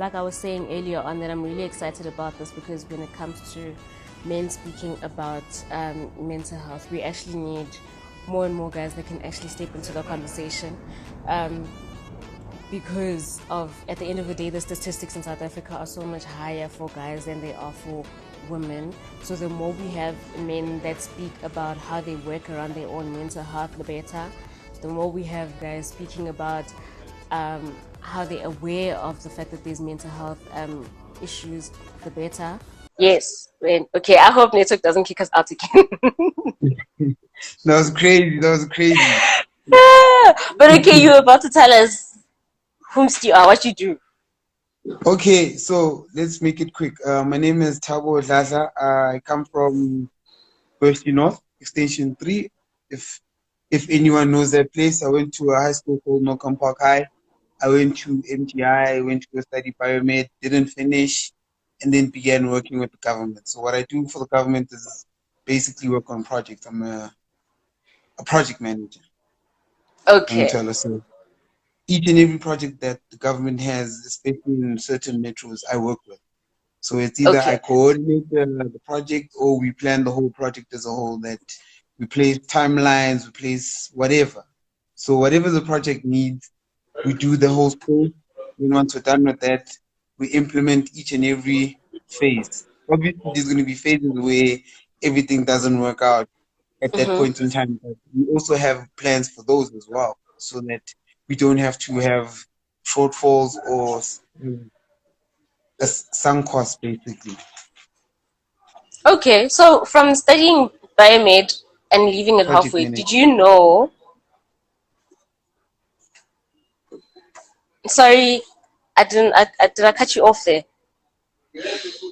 like I was saying earlier on, that I'm really excited about this because when it comes to men speaking about mental health, we actually need more and more guys that can actually step into the conversation. Because of, at the end of the day, the statistics in South Africa are so much higher for guys than they are for women. So the more we have men that speak about how they work around their own mental health, the better. The more we have guys speaking about how they're aware of the fact that there's mental health issues, the better. Yes. Okay, I hope network doesn't kick us out again. That was crazy. That was crazy. But okay, you were about to tell us whomst you are, what you do. Okay, so let's make it quick. My name is Thabo Dhlahla. I come from Western North, Extension 3. If anyone knows that place, I went to a high school called Nokam Park High. I went to MTI, went to go study biomed, didn't finish, and then began working with the government. So what I do for the government is basically work on projects. I'm a project manager. Okay. So each and every project that the government has, especially in certain metros, I work with. So it's either I Okay. coordinate the project or we plan the whole project as a whole, that we place timelines, we place whatever. So whatever the project needs, we do the whole scope. And once we're done with that, we implement each and every phase. Obviously, there's going to be phases where everything doesn't work out at that Mm-hmm. point in time. But we also have plans for those as well, so that we don't have to have shortfalls or sunk costs, basically. Okay, so from studying biomed and leaving it Project halfway, manager. did you know? Sorry, did I cut you off there?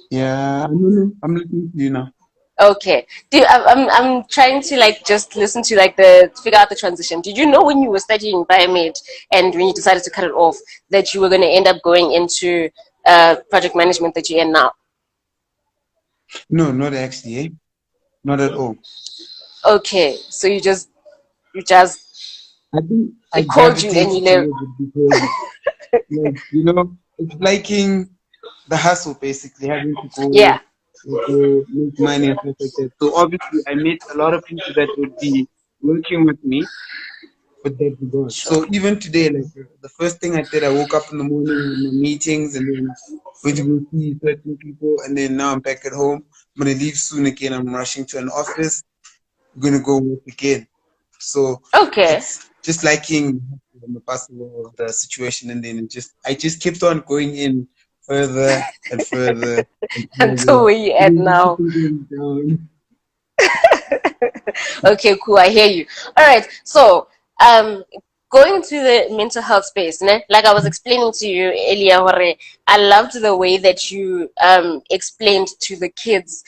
Yeah, no, I'm listening to you now. Okay. I'm trying to like just listen to like the figure out the transition. Did you know when you were studying biomed and when you decided to cut it off that you were going to end up going into project management that you're in now? No, not actually, eh? Not at all. Okay, so you just I think I they called you and you gravitated live. towards it because, like, it's liking the hustle, basically, having to Yeah. go make money and stuff like that. So obviously, I met a lot of people that would be working with me with that regard. Sure. So even today, like the first thing I did, I woke up in the morning with my meetings and then went to go see certain people, and then now I'm back at home. I'm gonna leave soon again. I'm rushing to an office. I'm gonna go work again. So Okay. it's just liking the bustle of the situation, and then I just kept on going in further and further and Until further. where you at Even just keep now. on going down. Okay, cool. I hear you. All right. So, um, going to the mental health space, ne? Like I was explaining to you earlier, Hore, I loved the way that you explained to the kids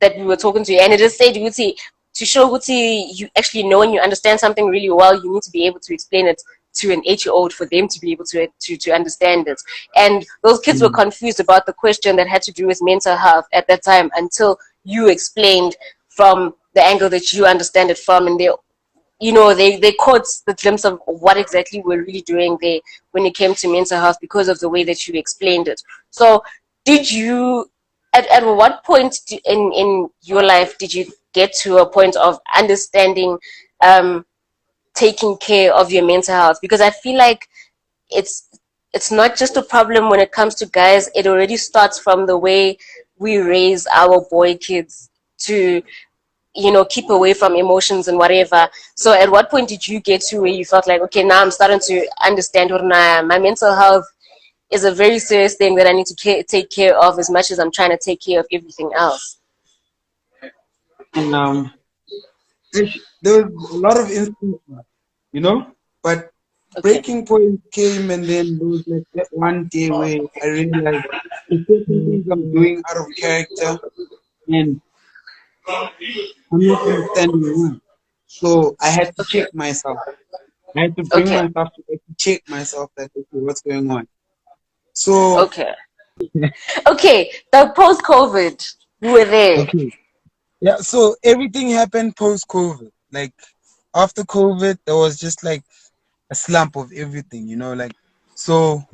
that we were talking to, and it just said, Guti, to show Guti you actually know and you understand something really well, you need to be able to explain it to an 8-year-old for them to be able to understand it. And those kids were Mm. confused about the question that had to do with mental health at that time until you explained from the angle that you understand it from, and they caught the glimpse of what exactly we're really doing there when it came to mental health because of the way that you explained it. So did you at what point in your life did you get to a point of understanding um, taking care of your mental health? Because I feel like it's it's not just a problem when it comes to guys. It already starts from the way we raise our boy kids to keep away from emotions and whatever. So at what point did you get to where you felt like, okay, now I'm starting to understand what my mental health is a very serious thing that I need to take care of as much as I'm trying to take care of everything else? And there was a lot of instances, you know, but Okay. breaking point came, and then there was like that one day where I realized there's certain things I'm doing out of character, and I'm not understanding why. So I had to Okay. check myself. I had to bring Okay. myself to actually check myself that, okay, what's going on. So, Okay. Okay. The post COVID, we were there. okay. Yeah, so everything happened post COVID. Like after COVID, there was just like a slump of everything, like, so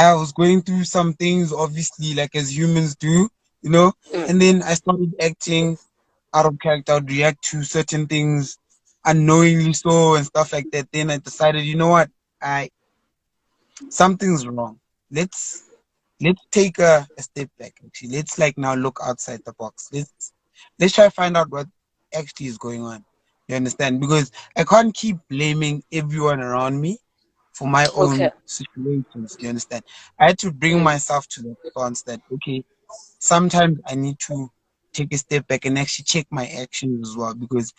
I was going through some things, obviously, like as humans do, you know, Mm. and then I started acting out of character. I'd react to certain things unknowingly so and stuff like that. Then I decided, you know what, I something's wrong. Let's let's take a step back. Actually, let's like now look outside the box. Let's try to find out what actually is going on. You understand? Because I can't keep blaming everyone around me for my Okay. own situations. You understand? I had to bring Mm. myself to the stance that okay, sometimes I need to take a step back and actually check my actions as well because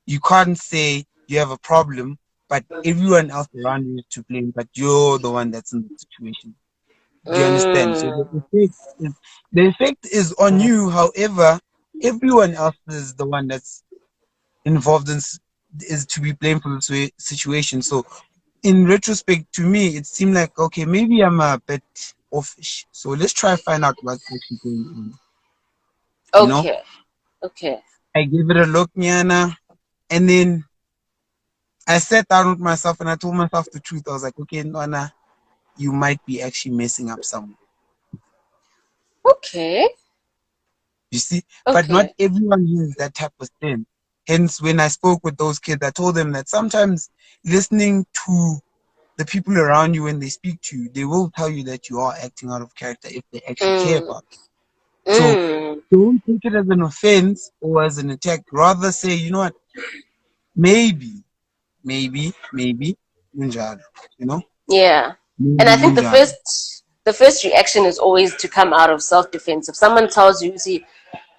you can't say you have a problem, but everyone else around you is to blame, but you're the one that's in the situation. Do you understand? So Mm. the effect is on you. However, everyone else is the one that's involved is to be blamed for the situation. So in retrospect, to me, it seemed like okay, maybe I'm a bit offish. So let's try to find out what's actually going on. You know, Okay. Okay. I gave it a look, Nyana, and then I sat down with myself and I told myself the truth. I was like, okay, Nwana, you might be actually messing up somewhere. Okay. You see, but not Okay. everyone has that type of thing. Hence, when I spoke with those kids, I told them that sometimes listening to the people around you when they speak to you, they will tell you that you are acting out of character if they actually care Mm. about it. So Mm. don't take it as an offense or as an attack. Rather say, you know what, maybe, maybe, Munjalo, you know, Yeah. And maybe I think Munjalo. the first reaction is always to come out of self defense. If someone tells you, see,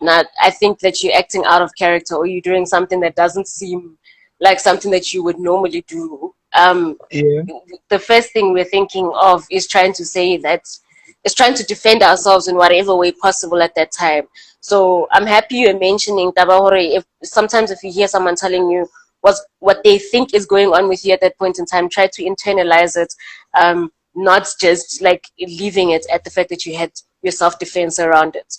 not I think that you're acting out of character or you're doing something that doesn't seem like something that you would normally do. Yeah, The first thing we're thinking of is trying to say that is trying to defend ourselves in whatever way possible at that time. So I'm happy you're mentioning Tabahore. If sometimes if you hear someone telling you what they think is going on with you at that point in time, try to internalize it, not just like leaving it at the fact that you had your self defense around it.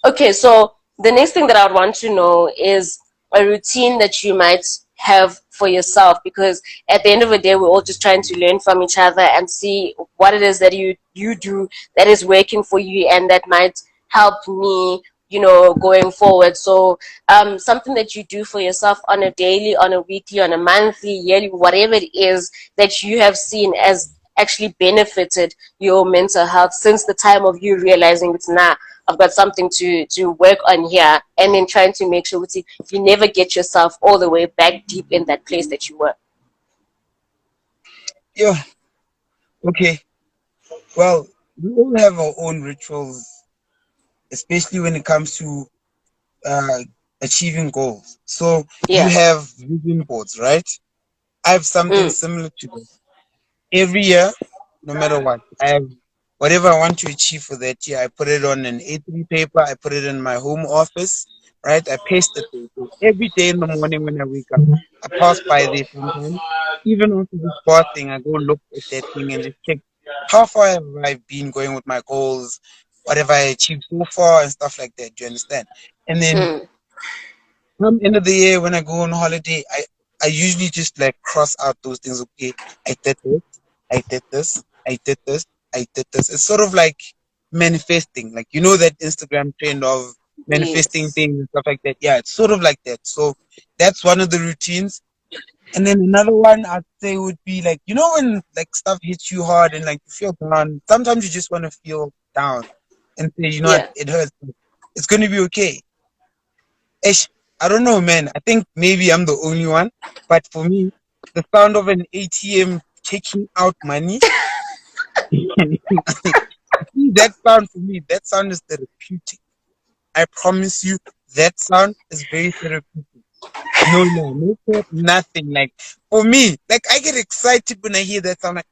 Okay, so the next thing that I would want to know is a routine that you might have for yourself, because at the end of the day we're all just trying to learn from each other and see what it is that you do that is working for you and that might help me, going forward. So something that you do for yourself on a daily, on a weekly, on a monthly, yearly, whatever it is that you have seen as actually benefited your mental health since the time of you realizing it's I've got something to work on here, and then trying to make sure you never get yourself all the way back deep in that place that you were. yeah, okay. Well, we all have our own rituals, especially when it comes to uh, achieving goals. So you Yeah. have vision boards, right? I have something Mm. similar to that. Every year, no matter what, I have whatever I want to achieve for that year. I put it on an A3 paper. I put it in my home office, right? I paste it there. So every day in the morning when I wake up, I pass by there sometimes. Even after this bar thing, I go look at that thing and just check how far have I been going with my goals, what have I achieved so far, and stuff like that. Do you understand? And then Mm. come end of the year when I go on holiday, I usually just like cross out those things. Okay, I did this, I did this, I did this, I did this. It's sort of like manifesting, like you know that Instagram trend of manifesting Yes. things and stuff like that. Yeah, it's sort of like that. So that's one of the routines. And then another one I'd say would be like you know when like stuff hits you hard and like you feel down. Sometimes you just want to feel down and say, you know what, Yeah. it hurts. It's gonna be okay. Ish, I don't know, man. I think maybe I'm the only one. But for me, the sound of an ATM taking out money, that sound for me, that sound is therapeutic. I promise you, that sound is very therapeutic. No, no, no, thought, nothing. Like for me, like I get excited when I hear that sound. Like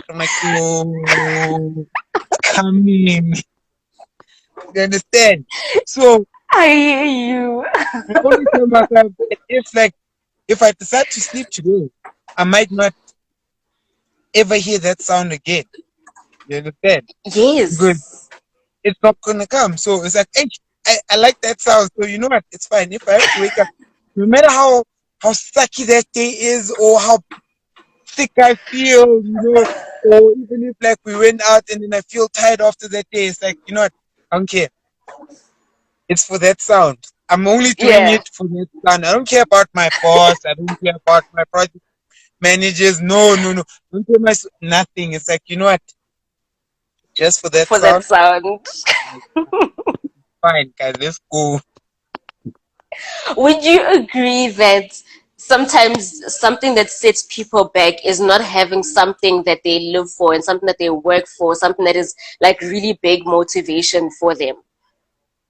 I'm like, oh, it's coming. You understand? So I hear you. I always tell myself that if I decide to sleep today, I might not ever hear that sound again. You understand? Because Yes. it's not gonna come. So it's like, hey, I like that sound. So you know what? It's fine. If I have to wake up, no matter how sucky that day is or how sick I feel, or even if like we went out and then I feel tired after that day, it's like, you know what, I don't care. It's for that sound. I'm only doing Yeah, it for that sound. I don't care about my boss. I don't care about my project managers. No, no, no. I don't care nothing. It's like, you know what, just for that for that sound, sound. like, fine, guys, let's go. Would you agree that sometimes something that sets people back is not having something that they live for and something that they work for, something that is like really big motivation for them?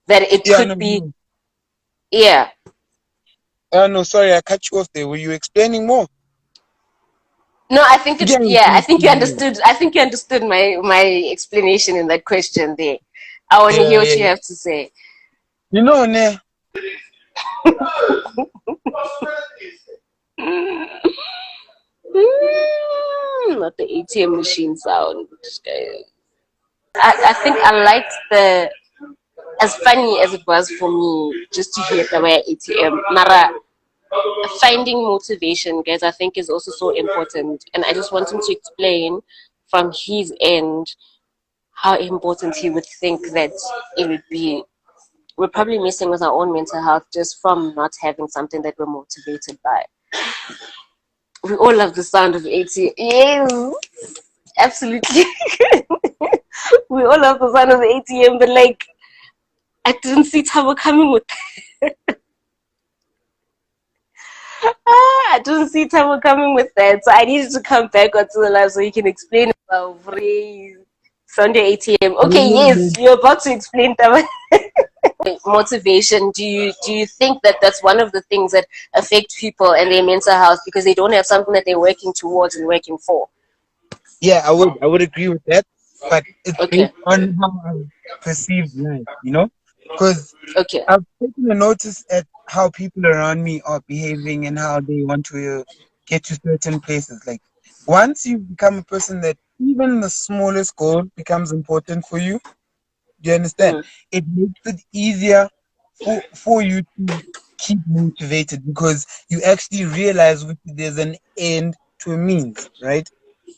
That it Yeah, could no, be, no. yeah. No, sorry, I cut you off there. Were you explaining more? No, I think Yeah, yeah, I think you understood. I think you understood my explanation in that question there. I want to hear yeah, what yeah, you yeah. have to say. Ne, Not the ATM machine sound. I think I liked the, as funny as it was for me just to hear the way ATM. Mara, finding motivation, guys, I think is also so important. And I just want him to explain from his end how important he would think that it would be. We're probably missing with our own mental health just from not having something that we're motivated by. We all love the sound of ATM. Yes, absolutely. We all love the sound of the ATM, but like, I didn't see Thabo coming with. I didn't see Thabo coming with that, so I needed to come back onto the live so he can explain about Sunday ATM. Okay, yes, ne. you're about to explain Thabo. Motivation. Do you think that that's one of the things that affect people and their mental health because they don't have something that they're working towards and working for? Yeah, I would agree with that, but it's Okay, based on how I perceive life, because okay. I've taken a notice at how people around me are behaving and how they want to get to certain places. Like once you become a person that even the smallest goal becomes important for you, do you understand? Mm. It makes it easier for you to keep motivated because you actually realize there's an end to a means, right?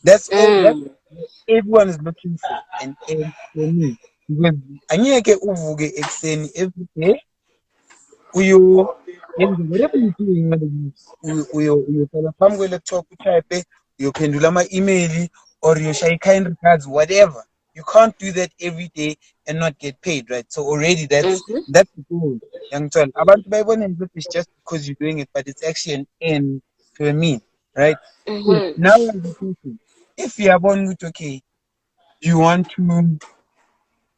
That's all. That's Mm. what everyone is looking for, an end to a means. Because angeke uvuke ekuseni every day uyo yenza whatever you're doing, whether uyohlala phambi kwe-laptop utype, uyophendula ama-email or uyoshaya i-kind regards, whatever. You can't do that every day and not get paid, right? So already Mm-hmm. that's the goal. Yangithola. Abantu bayibona as if it's just because you're doing it, but it's actually an end to a mean, right? So Mm-hmm. now as a person, if you are born with okay, you want to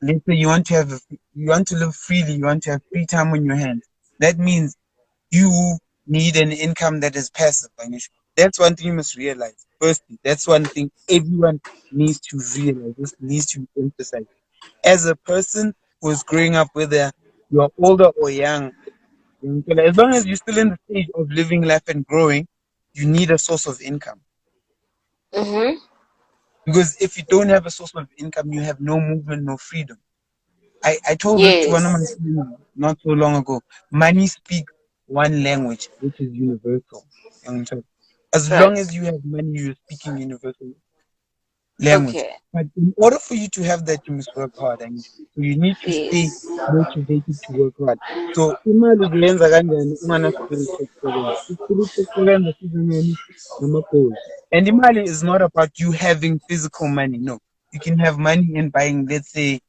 let's say you want to live freely, you want to have free time on your hands. That means you need an income that is passive. Anish. That's one thing you must realize. Firstly, that's one thing everyone needs to realize, just needs to emphasize. As a person who is growing up, whether you're older or young, as long as you're still in the stage of living life and growing, you need a source of income. Mm-hmm. Because if you don't have a source of income, you have no movement, no freedom. I told it to one of my Yes. friends not so long ago. Money speaks one language, which is universal. As long Right. as you have money, you're speaking universal language. Okay. But in order for you to have that, you must work hard. And so you need to stay Yes. motivated to work hard. So imali uzoyenza kanjani ungana spiritual excellence. Spiritual excellence is number goal. And imali is not about you having physical money. No. You can have money in buying, let's say,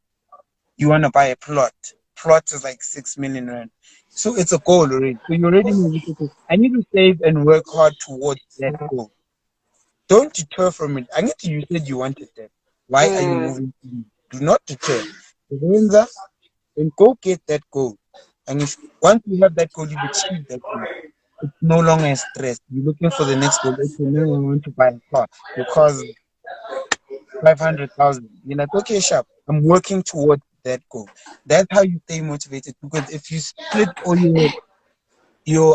you want to buy a plot. Plot is like 6 million rand. So it's a goal already. So you already know, okay, I need to save and work hard towards that goal. Don't deter from it. I need to, you said you wanted that. Why are you Mm. moving to me? Do not deter. Renza, and go get that goal. And if once you have that goal, you've achieved that goal. It's no longer a stress. You're looking for the next goal. Okay, now I want to buy a car. Your car's 500,000. You're like, okay, sharp. I'm working towards that goal. That's how you stay motivated. Because if you split all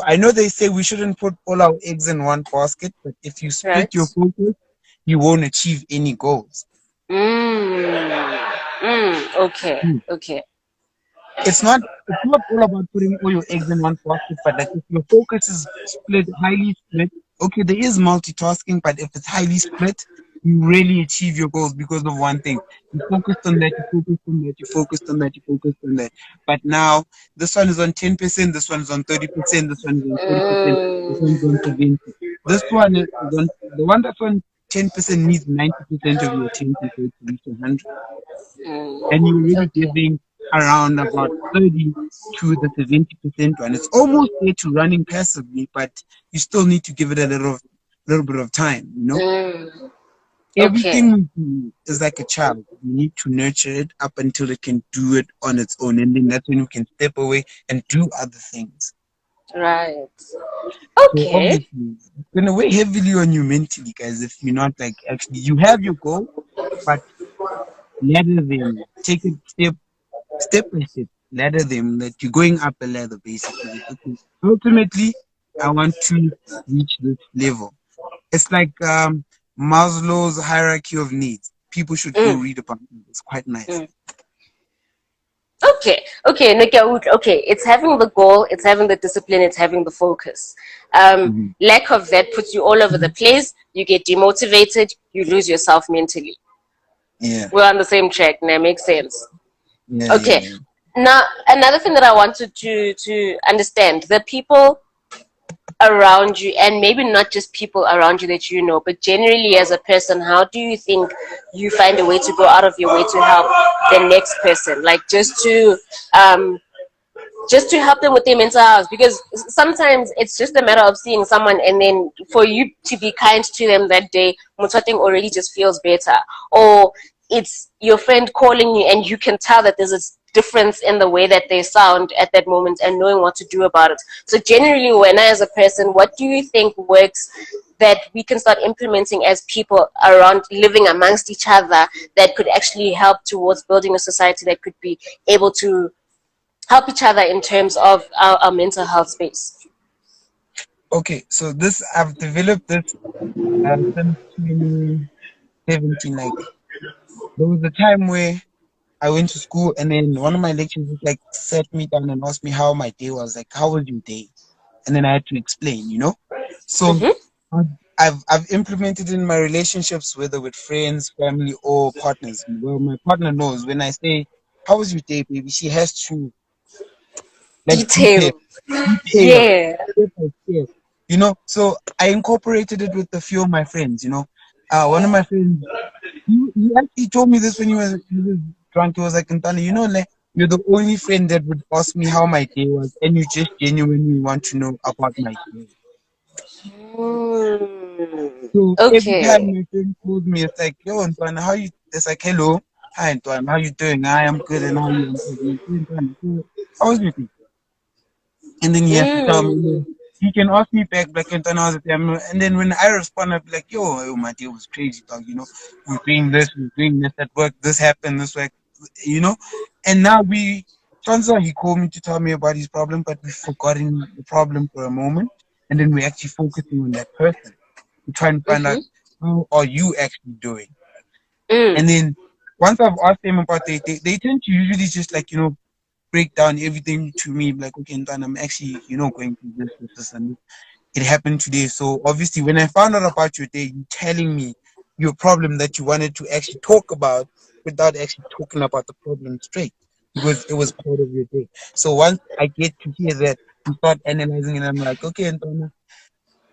I know they say we shouldn't put all our eggs in one basket, but if you split Right. your focus, you won't achieve any goals. Mm. Mm. Okay. Hmm. Okay. It's not all about putting all your eggs in one basket, but like if your focus is highly split, okay, there is multitasking, but if it's highly split, you really achieve your goals because of one thing. You focused on that, you focused on that, you focused on that, you focused on that. But now this one is on 10%, this one is on 30%, this one is on 40%, this one is on 70. This one is on the one that's on 10% needs 90% of your attention for it to reach 100. And you're really Okay. giving around about 30 to the 70% one. It's almost there to running passively, but you still need to give it a little bit of time, you know? Mm, Everything okay. we do is like a child. We need to nurture it up until it can do it on its own. And then that's when we can step away and do other things. Right. So Okay. obviously, it's going to weigh heavily on you mentally, guys, if you're not like actually, you have your goal, but ladder them. Take it step by step, ladder them, that you're going up a ladder basically. Like, okay, ultimately, I want to reach this level. It's like Maslow's hierarchy of needs. People should go Mm, read about it. It's quite nice. mm. Okay, okay, okay. It's having the goal, it's having the discipline, it's having the focus. Mhm. Lack of that puts you all over the place. You get demotivated. You lose yourself mentally. Yeah, We're on the same track, and that makes sense. yeah, yeah, Okay. yeah. Now, another thing that I wanted to understand: the people around you, and maybe not just people around you that you know, but generally as a person, how do you think you find a way to go out of your way to help the next person? Like um, just to help them with their mental health, because sometimes it's just a matter of seeing someone and then for you to be kind to them that day, Mutwating already just feels better. Or it's your friend calling you and you can tell that there's a difference in the way that they sound at that moment and knowing what to do about it. So generally, when I, as a person, what do you think works that we can start implementing as people around living amongst each other that could actually help towards building a society that could be able to help each other in terms of our mental health space? Okay, so this I've developed this since 2017. Like there was a time where I went to school and then one of my lecturers just like sat me down and asked me how my day was. Like, how was your day? And then I had to explain, you know? So Mm-hmm. I've I've implemented in my relationships, whether with friends, family, or partners. Well, my partner knows when I say, "How was your day, baby?" She has to like Detail. detail, Yeah. step by step. You know, so I incorporated it with a few of my friends. You know, one of my friends, he actually told me this when he was drunk. He was like, "Ntana, you know, like you're the only friend that would ask me how my day was, and you just genuinely want to know about my day." Mm. So every time Okay. my friend calls me, it's like, "Yo, Ntwana, how you?" It's like, "Hello, hi, Ntwana, how you doing? I am good, and how you?" I'm good. "Ntwana, so how was your day?" And then he has to tell me, and Mm. then he can ask me back, like, "Ntwana, how's it?" And then when I respond, I'll be like, "Yo, my day was crazy, dog. You know, we're doing this at work. This happened this way, you know." And now turns out he called me to tell me about his problem, but we've forgotten the problem for a moment, and then we're actually focusing on that person to try and find out Mm-hmm. how are you actually doing. Mm. And then once I've asked them about they tend to usually just like, break down everything to me, like, "Okay, Ntan, I'm actually, going through this, and this. It happened today." So obviously when I found out about your day, you telling me your problem that you wanted to actually talk about without actually talking about the problem straight, because it was part of your day. So once I get to hear that, we start analyzing, and I'm like, "Okay, Ntana,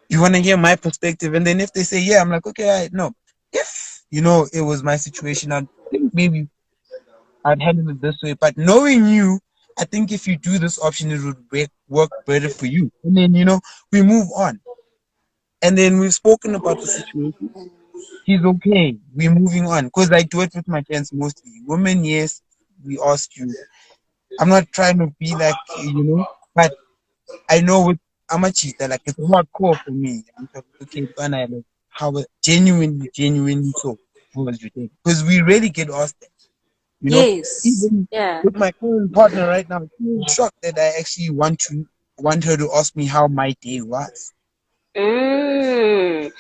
you want to hear my perspective?" And then if they say, "Yeah," I'm like, "Okay, no. If, it was my situation, I think maybe I'd handle it this way. But knowing you, I think if you do this option, it would work better for you." And then, we move on. And then we've spoken about the situation. He's okay. We're moving on. Because I do it with my friends mostly. Women, yes, we ask you. I'm not trying to be like, but I know with I'm a cheater, like it's hardcore for me. I'm like, "Okay, but I like how genuinely so how was your day?" Because we really get asked that, you know. Yes. Even Yeah. with my current partner right now, she's shocked that I actually want her to ask me how my day was. Mm.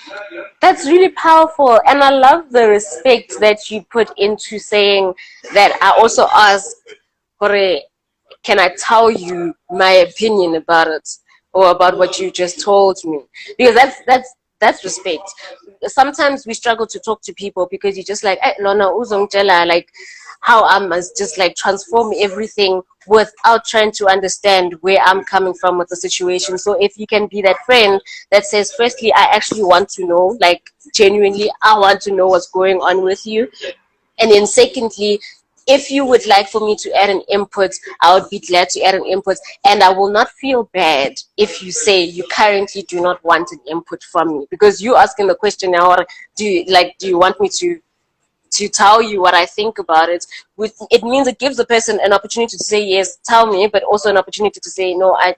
That's really powerful. And I love the respect that you put into saying that. I also ask, "Hore, can I tell you my opinion about it?" or about what you just told me, because that's respect. Sometimes we struggle to talk to people because you're just like, no, no, uzongitshela, like how I must just like transform everything without trying to understand where I'm coming from with the situation. So if you can be that friend that says, firstly, I actually want to know, like genuinely, I want to know what's going on with you, and then secondly, if you would like for me to add an input, I would be glad to add an input. And I will not feel bad if you say you currently do not want an input from me. Because you asking the question now, do you want me to tell you what I think about it? It means it gives the person an opportunity to say yes, tell me, but also an opportunity to say no, I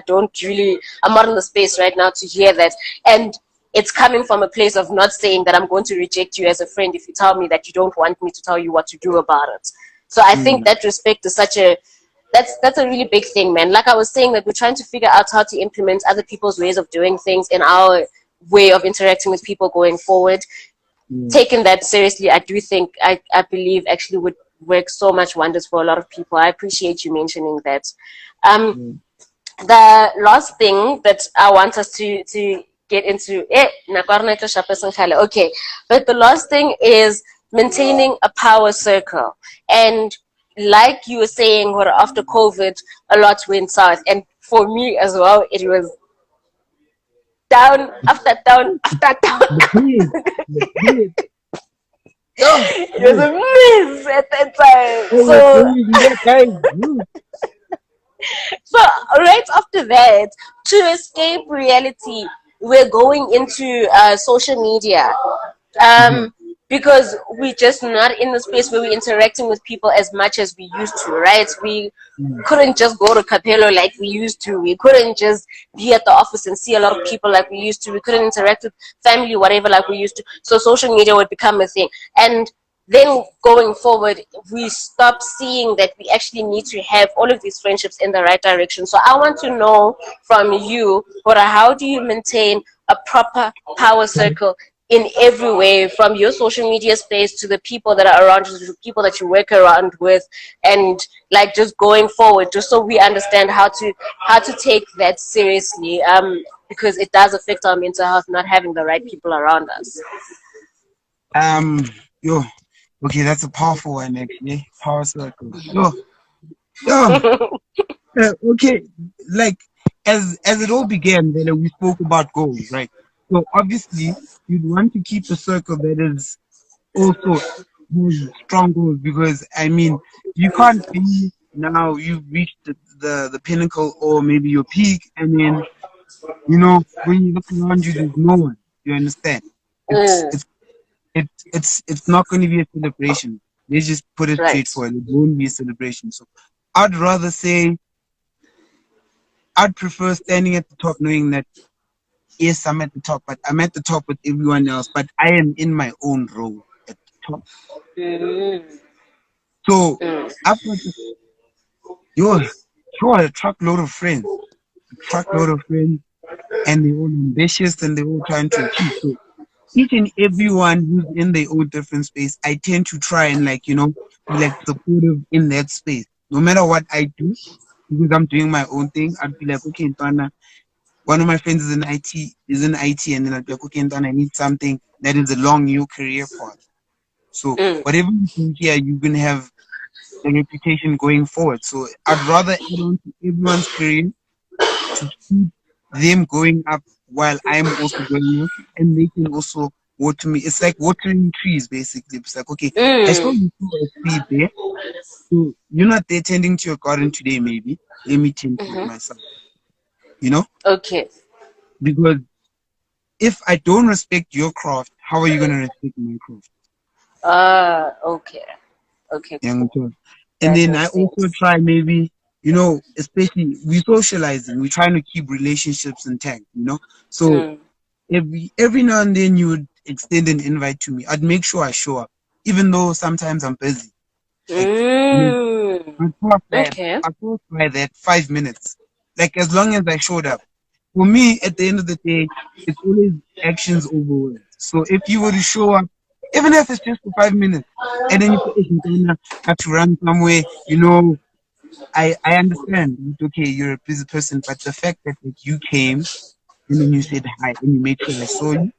don't really, I'm not in the space right now to hear that. And it's coming from a place of not saying that I'm going to reject you as a friend if you tell me that you don't want me to tell you what to do about it. So I think that respect is such a that's a really big thing, man. Like I was saying, that we're trying to figure out how to implement other people's ways of doing things in our way of interacting with people going forward. Taking that seriously, I do think, I believe actually would work so much wonders for a lot of people. I appreciate you mentioning that. The last thing that I want us to get into, okay, but the last thing is maintaining a power circle. And like you were saying, after COVID, a lot went south, and for me as well, it was down after down after down. It was a mess at that time. So right after that, to escape reality, we're going into social media. Because we're just not in the space where we're interacting with people as much as we used to, right? We couldn't just go to Capello like we used to. We couldn't just be at the office and see a lot of people like we used to. We couldn't interact with family, whatever, like we used to. So social media would become a thing. And then going forward, we stop seeing that we actually need to have all of these friendships in the right direction. So I want to know from you, Hora, how do you maintain a proper power circle in every way, from your social media space to the people that are around you, to the people that you work around with, and like just going forward, just so we understand how to take that seriously, because it does affect our mental health, not having the right people around us. Yo, okay, that's a powerful one, actually. Power circle. Yo, okay, like as it all began, then we spoke about goals, right? So obviously, you'd want to keep a circle that is also has strong goals, because I mean, you can't be now you've reached the pinnacle or maybe your peak, and then when you look around you, there's no one. You understand? It's Mm, it's it's not going to be a celebration. Let's just put it right. straightforward. It won't be a celebration. So I'd rather say I'd prefer standing at the top, knowing that yes, I'm at the top, but I'm at the top with everyone else, but I am in my own role at the top. Mm, So mm, I've got you're, you're a truckload of friends, and they're all ambitious and they're all trying to achieve. So each and everyone who's in their own different space, I tend to try and be like supportive in that space. No matter what I do, because I'm doing my own thing, I'd be like, okay, Ntwana, one of my friends is in IT, and then I'd be like, okay, Ntwana, I need something that is along your career path. So mm, whatever you do here, you're gonna have a reputation going forward. So I'd rather add on to everyone's career to keep them going up while I'm also going up, and they can also water me. It's like watering trees, basically. It's like, okay, I saw mm. you saw a seed there, so you're not there tending to your garden today, maybe. Let me tend to it Mm-hmm. myself, you know? Okay. Because if I don't respect your craft, how are you going to respect my craft? Okay. Okay, Young cool. John. And That then I makes also sense. try maybe, especially we socializing, we're trying to keep relationships intact. So Mm. every now and then you would extend an invite to me. I'd make sure I show up, even though sometimes I'm busy. Like, Mm. I thought that Okay. I thought by that 5 minutes. Like as long as I showed up. For me, at the end of the day, it's always actions over words. So if you were to show up, even if it's just for 5 minutes, and then you say, "Hey, Ntwana, I have to run somewhere," I understand. Okay, you're a busy person, but the fact that like, you came and then you said hi and you made sure I saw you,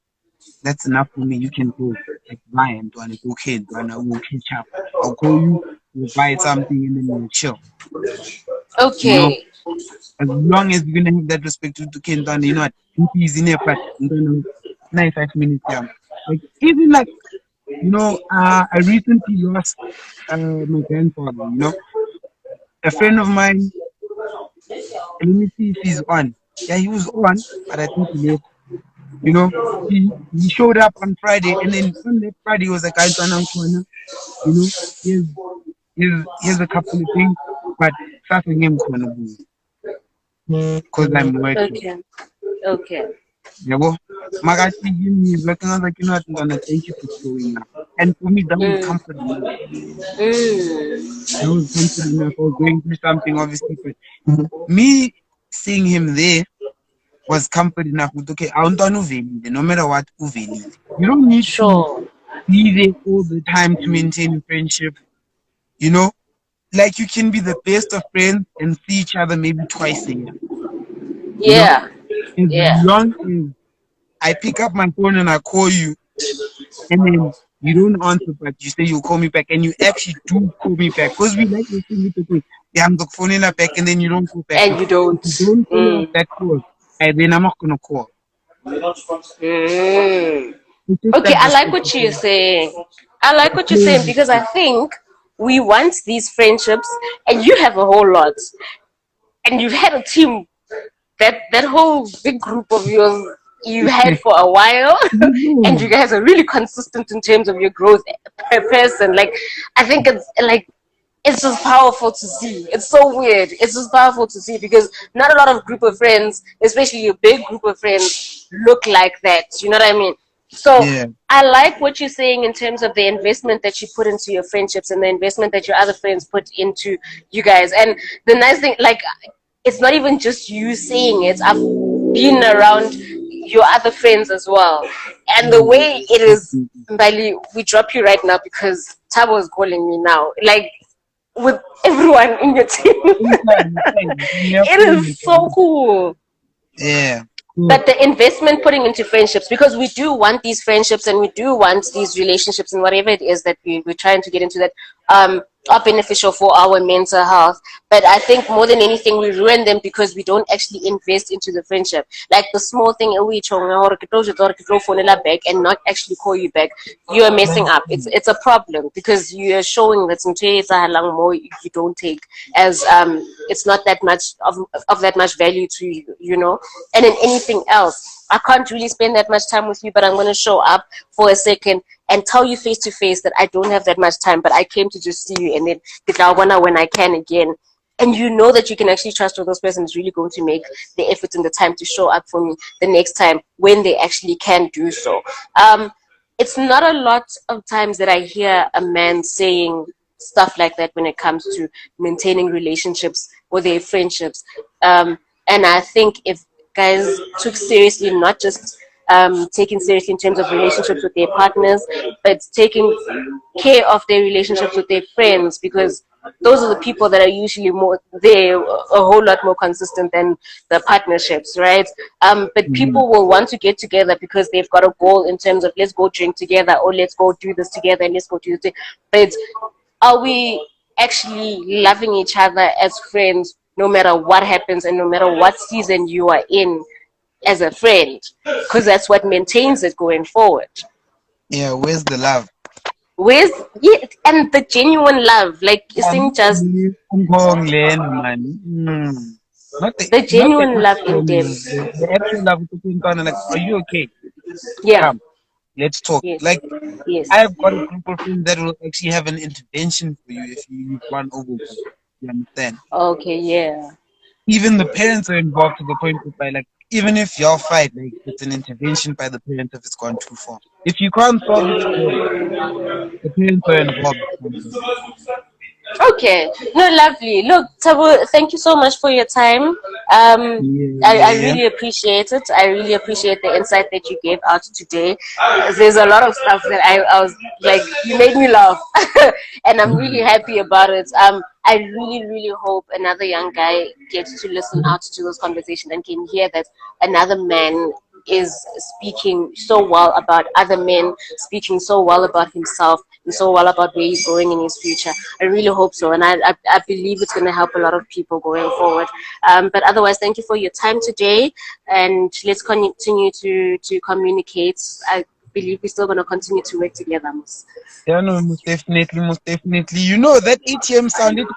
that's enough for me. You can go. Like, bye, and it's okay, and we'll catch up. I'll call you, we'll buy something, and then we'll chill. You know, Okay. as long as you're gonna have that respect to Kenton, you know what? He's in here, but I'm gonna 5 minutes, yeah. Like, even like, I recently lost my grandfather, a friend of mine. Let me see if he's on. Yeah, he was on, but I think he left. You know, he showed up on Friday, and then on that Friday he was like, "I don't know, here's here's a couple of things, but something him because I'm working." Okay. Okay. Yeah, well, Magashi is looking at like, Donna, thank you for showing up. And for me, that was Mm. comfort enough. Mm. That was comfort enough. I was going through something, obviously, but me seeing him there was comfort enough. With, okay, I don't know no matter what, uvelile. You don't need to Sure. be there all the time to maintain a friendship, you know? Like, you can be the best of friends and see each other maybe twice a year, you know? Yeah. As Yeah. long as I pick up my phone and I call you, and then you don't answer, but you say you'll call me back, and you actually do call me back. Because we like this thing with the thing. Yeah, I'm the phone in back, and then you don't call back. And you If don't. you don't follow up Mm. that call, then I'm not gonna call. Mm. It's just Okay, that I like respect what you're between saying. I like what you're clear saying because I respect. think we want these friendships, and you have a whole lot, and you've had a team, that whole big group of yours you've had for a while, You and you know, guys are really consistent in terms of your growth per person. Like, I think it's like it's just powerful to see. It's so weird. It's just powerful to see because not a lot of group of friends, especially a big group of friends, look like that. You know what I mean? So yeah, I like what you're saying in terms of the investment that you put into your friendships and the investment that your other friends put into you guys. And the nice thing, like, it's not even just you saying it. I've been around your other friends as well. And the yeah, way it is, Mbali, we drop you right now because Thabo is calling me now. Like, with everyone in your team. anytime, yeah, It is so cool. yeah, cool. But the investment putting into friendships, because we do want these friendships and we do want these relationships and whatever it is that we're trying to get into that are beneficial for our mental health. But I think more than anything, we ruin them because we don't actually invest into the friendship. Like the small thing, back and not actually call you back, you are messing up. It's a problem because you are showing that more you don't take as it's not that much of that much value to you, you know. And in anything else, I can't really spend that much time with you, but I'm going to show up for a second and tell you face to face that I don't have that much time, but I came to just see you, and then when I can again. And you know that you can actually trust that those person is really going to make the effort and the time to show up for me the next time when they actually can do so. It's not a lot of times that I hear a man saying stuff like that when it comes to maintaining relationships or their friendships. And I think if guys took seriously not just taking seriously in terms of relationships with their partners, but taking care of their relationships with their friends, because those are the people that are usually more they're a whole lot more consistent than the partnerships, right? But Mhm. people will want to get together because they've got a goal in terms of let's go drink together or let's go do this together and let's go do this. But are we actually loving each other as friends no matter what happens and no matter what season you are in as a friend? Because that's what maintains it going forward. Yeah, where's the love? Where's yeah, and the genuine love, like isn't just Man. Not the the genuine love in actual love, depth. the actual love with the kind of like, are you okay? Yeah. Come, let's talk. Yes. Like, Yes. I've got a group of friends that will actually have an intervention for you if you've run overboard. You understand? Okay. Yeah. Even the parents are involved to the point where, like, even if y'all fight, like, it's an intervention by the parents if it's gone too far. If you can't solve it together, the parents are involved. Okay. No, lovely. Look, Tabu, thank you so much for your time. Um, I Yeah. really appreciate it. I really appreciate the insight that you gave out today. There's a lot of stuff that I was like, you made me laugh, and I'm really happy about it. I really, really hope another young guy gets to listen out to this conversation and can hear that another man is speaking so well about other men, speaking so well about himself, and so well about where he's going in his future. I really hope so, and I believe it's going to help a lot of people going forward. But otherwise, thank you for your time today, and let's continue to communicate. I believe we're still going to continue to work together, Mus. Yeah, no, most definitely, most definitely. You know that ATM sounded.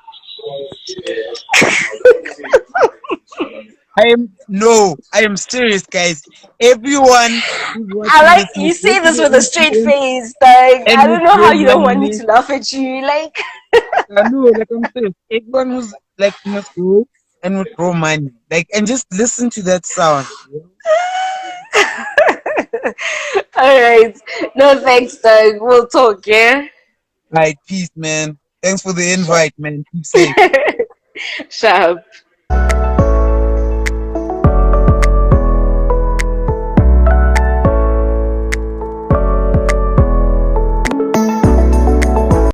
I am serious, guys. Everyone who's I watching like this you must go say to this the with a straight ATM face. Like and I don't know withdraw how you don't want me money. to laugh at you. Like I know, like I'm serious. Everyone who's like must go and withdraw money. Like and just listen to that sound. all right, no thanks, Doug. We'll talk. Yeah, Like, peace, man. Thanks for the invite, man. Keep safe. sharp.